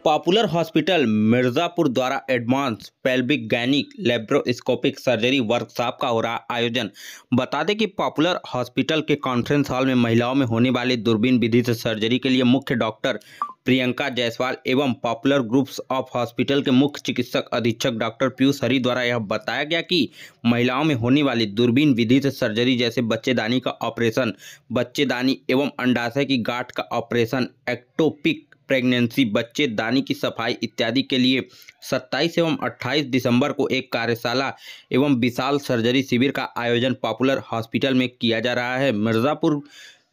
Popular hospital Mirzapur द्वारा advance pelvic gynaec laparoscopic surgery workshop का हो रहा आयोजन। बता दें कि पॉपुलर हॉस्पिटल के कॉन्फ्रेंस हॉल में महिलाओं में होने वाली दूरबीन विधि से सर्जरी के लिए मुख्य डॉक्टर प्रियंका जायसवाल एवं पॉपुलर ग्रुप्स ऑफ हॉस्पिटल के मुख्य चिकित्सक अधीक्षक डॉक्टर पीयूष हरी द्वारा यह बताया गया कि महिलाओं में होने वाली दूरबीन विधि से सर्जरी जैसे बच्चेदानी का ऑपरेशन, बच्चेदानी एवं अंडाशय की गांठ का ऑपरेशन, एक्टोपिक प्रेगनेंसी, बच्चेदानी की सफाई इत्यादि के लिए 27 एवं 28 दिसंबर को एक कार्यशाला एवं विशाल सर्जरी शिविर का आयोजन पॉपुलर हॉस्पिटल में किया जा रहा है। मिर्जापुर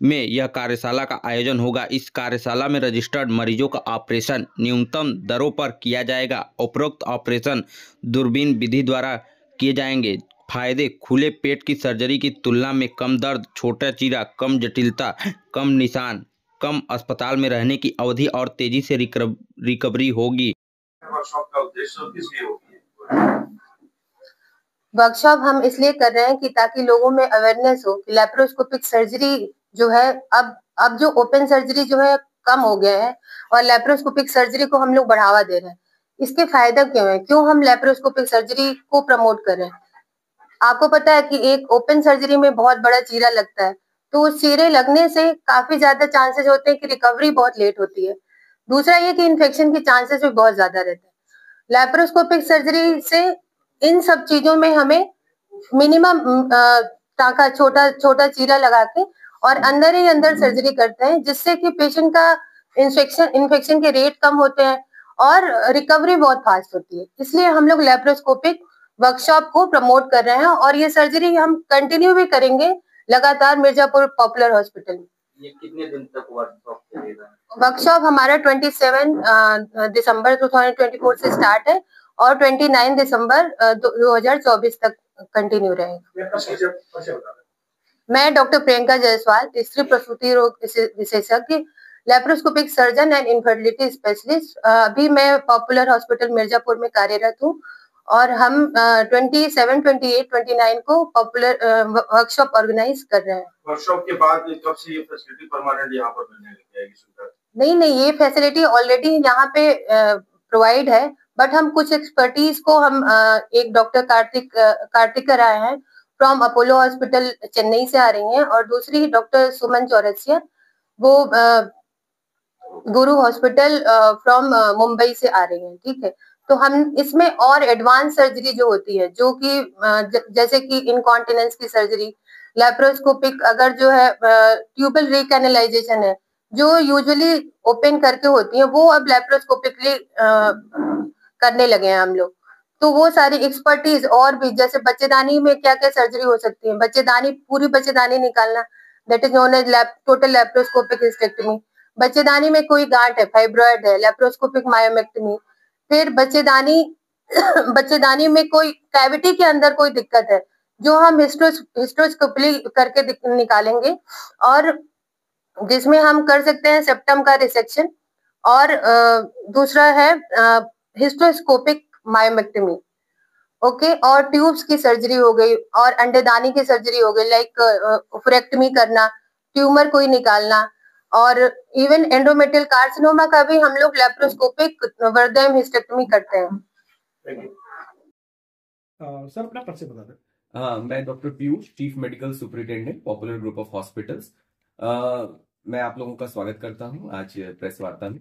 में यह कार्यशाला का आयोजन होगा। इस कार्यशाला में रजिस्टर्ड मरीजों का ऑपरेशन न्यूनतम दरों पर किया जाएगा। उपरोक्त ऑपरेशन दूरबीन विधि द्वारा किए जाएंगे। फायदे: खुले पेट की सर्जरी की तुलना में कम दर्द, छोटा चीरा, कम जटिलता, कम निशान, कम अस्पताल में रहने की अवधि और तेजी से रिकवरी होगी। वर्कशॉप का उद्देश्य किस लिए होगी? वर्कशॉप हम इसलिए कर रहे हैं कि ताकि लोगों में अवेयरनेस हो कि लैप्रोस्कोपिक सर्जरी जो है अब जो ओपन सर्जरी जो है कम हो गया है और लैप्रोस्कोपिक सर्जरी को हम लोग बढ़ावा दे रहे हैं। इसके फायदा क्यों है, क्यों हम लैप्रोस्कोपिक सर्जरी को प्रमोट कर रहे हैं? आपको पता है कि एक ओपन सर्जरी में बहुत बड़ा चीरा लगता है, तो उस चीरे लगने से काफी ज्यादा चांसेस होते हैं कि रिकवरी बहुत लेट होती है। दूसरा ये कि इन्फेक्शन के चांसेस भी बहुत ज्यादा रहते हैं। लैप्रोस्कोपिक सर्जरी से इन सब चीजों में हमें मिनिमम टाका छोटा चीरा लगा के और अंदर ही अंदर सर्जरी करते हैं, जिससे कि पेशेंट का इन्फेक्शन के रेट कम होते हैं और रिकवरी बहुत फास्ट होती है। इसलिए हम लोग लैप्रोस्कोपिक वर्कशॉप को प्रमोट कर रहे हैं और ये सर्जरी हम कंटिन्यू भी करेंगे लगातार मिर्जापुर पॉपुलर हॉस्पिटल में। ये कितने दिन तक वर्कशॉप चलेगा? वर्कशॉप हमारा 27 दिसंबर 2024 से स्टार्ट है और 29 दिसंबर 2024 तक कंटिन्यू रहेगा। मैं डॉक्टर प्रियंका जायसवाल, स्त्री प्रसूति रोग विशेषज्ञ, laparoscopic surgeon and infertility specialist. अभी मैं पॉपुलर हॉस्पिटल मिर्जापुर में कार्यरत हूँ और हम 27, 28, 29 को पॉपुलर वर्कशॉप ऑर्गेनाइज कर रहे हैं। वर्कशॉप के बाद कब से ये फैसिलिटी परमानेंट यहाँ पर मिलने लग जाएगी? सुविधा नहीं, ये फैसिलिटी ऑलरेडी यहाँ पे प्रोवाइड है, बट हम कुछ एक्सपर्टीज को हम एक डॉक्टर कार्तिक आए हैं फ्रॉम अपोलो हॉस्पिटल चेन्नई से आ रही हैं और दूसरी डॉक्टर सुमन चौरसिया वो गुरु हॉस्पिटल फ्रॉम मुंबई से आ रही हैं। ठीक है, तो हम इसमें और एडवांस सर्जरी जो होती है, जो कि जैसे कि इनकॉन्टिनेंस की सर्जरी, लैप्रोस्कोपिक अगर जो है ट्यूबल रिकैनलाइजेशन है जो यूजुअली ओपन करके होती है, वो अब लैप्रोस्कोपिकली करने लगे हैं हम लोग। तो वो सारी एक्सपर्टीज और भी, जैसे बच्चेदानी में क्या क्या सर्जरी हो सकती है, पूरी बच्चेदानी निकालना, that is known as total laparoscopic hysterectomy. बच्चेदानी में कोई गांठ है, फाइब्रॉइड है, लैप्रोस्कोपिक मायोमेक्टमी। फिर बच्चेदानी में कोई कैविटी के अंदर कोई दिक्कत है जो हम हिस्ट्रोस्कोपी करके निकालेंगे और जिसमें हम कर सकते हैं सेप्टम का रिसेक्शन और दूसरा है हिस्ट्रोस्कोपिक मायोमेक्टमी। ओके, और ट्यूब्स की सर्जरी हो गई और अंडेदानी की सर्जरी हो गई, लाइक ओफरेक्टमी करना, ट्यूमर कोई निकालना, और इवन एंडोमेट्रियल कार्सिनोमा का भी हम लोग लैप्रोस्कोपिक वर्दयम हिस्टेक्टमी करते हैं। सर अपना परिचय बता दें। हाँ, मैं doctor Piyush, chief medical superintendent, popular group of hospitals. मैं आप लोगों का स्वागत करता हूं आज प्रेस वार्ता में।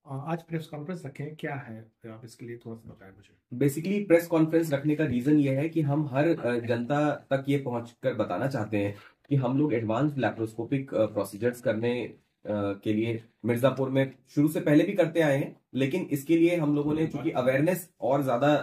आज प्रेस कॉन्फ्रेंस रखें, क्या है आप इसके लिए थोड़ा सा बताएं मुझे। बेसिकली प्रेस कॉन्फ्रेंस रखने का रीजन ये है कि हम हर जनता तक ये पहुंचकर बताना चाहते हैं कि हम लोग एडवांस लैप्रोस्कोपिक प्रोसीजर्स करने के लिए मिर्जापुर में शुरू से पहले भी करते आए हैं, लेकिन इसके लिए हम लोगों ने चूंकि अवेयरनेस और ज्यादा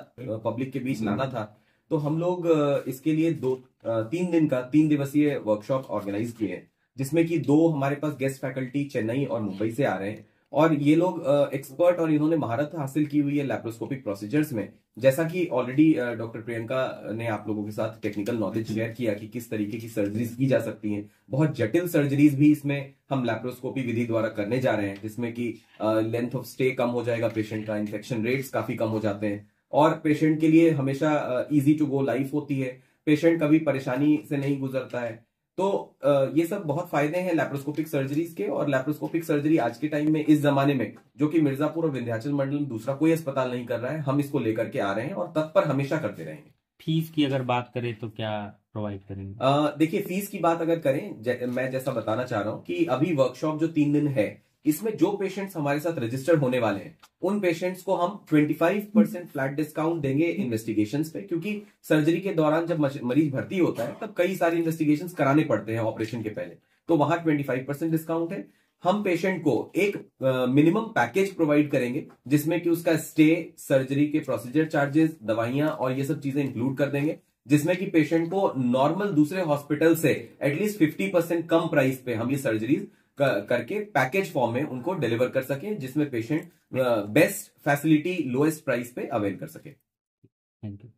पब्लिक के बीच लाना था, तो हम लोग इसके लिए 3 दिवसीय वर्कशॉप ऑर्गेनाइज किए हैं, जिसमें कि 2 हमारे पास गेस्ट फैकल्टी चेन्नई और मुंबई से आ रहे हैं और ये लोग एक्सपर्ट और इन्होंने महारत हासिल की हुई है लैप्रोस्कोपिक प्रोसीजर्स में। जैसा कि ऑलरेडी डॉक्टर प्रियंका ने आप लोगों के साथ टेक्निकल नॉलेज शेयर किया कि किस तरीके की सर्जरीज की जा सकती हैं। बहुत जटिल सर्जरीज भी इसमें हम लैप्रोस्कोपी विधि द्वारा करने जा रहे हैं, जिसमें कि लेंथ ऑफ स्टे कम हो जाएगा पेशेंट का, इन्फेक्शन रेट्स काफी कम हो जाते हैं और पेशेंट के लिए हमेशा इजी टू गो लाइफ होती है। पेशेंट कभी परेशानी से नहीं गुजरता है। तो ये सब बहुत फायदे हैं लैप्रोस्कोपिक सर्जरीज के। और लैप्रोस्कोपिक सर्जरी आज के टाइम में, इस जमाने में, जो कि मिर्जापुर और विंध्याचल मंडल में दूसरा कोई अस्पताल नहीं कर रहा है, हम इसको लेकर के आ रहे हैं और तत्पर हमेशा करते रहेंगे। फीस की अगर बात करें तो क्या प्रोवाइड करेंगे? देखिए, फीस की बात अगर करें, मैं जैसा बताना चाह रहा हूं कि अभी वर्कशॉप जो 3 दिन है, इसमें जो पेशेंट्स हमारे साथ रजिस्टर्ड होने वाले हैं, उन पेशेंट्स को हम 25% फ्लैट डिस्काउंट देंगे इन्वेस्टिगेशंस पे, क्योंकि सर्जरी के दौरान जब मरीज भर्ती होता है तब कई सारी इन्वेस्टिगेशंस कराने पड़ते हैं ऑपरेशन के पहले, तो वहां 25% डिस्काउंट है। हम पेशेंट को एक मिनिमम पैकेज प्रोवाइड करेंगे जिसमें कि उसका स्टे, सर्जरी के प्रोसीजर चार्जेस, दवाइयां और ये सब चीजें इंक्लूड कर देंगे, जिसमें कि पेशेंट को नॉर्मल दूसरे हॉस्पिटल से एटलीस्ट 50% कम प्राइस पे हम ये सर्जरीज करके पैकेज फॉर्म में उनको डिलीवर कर सके, जिसमें patient best facility lowest price पे अवेल कर सके। Thank you.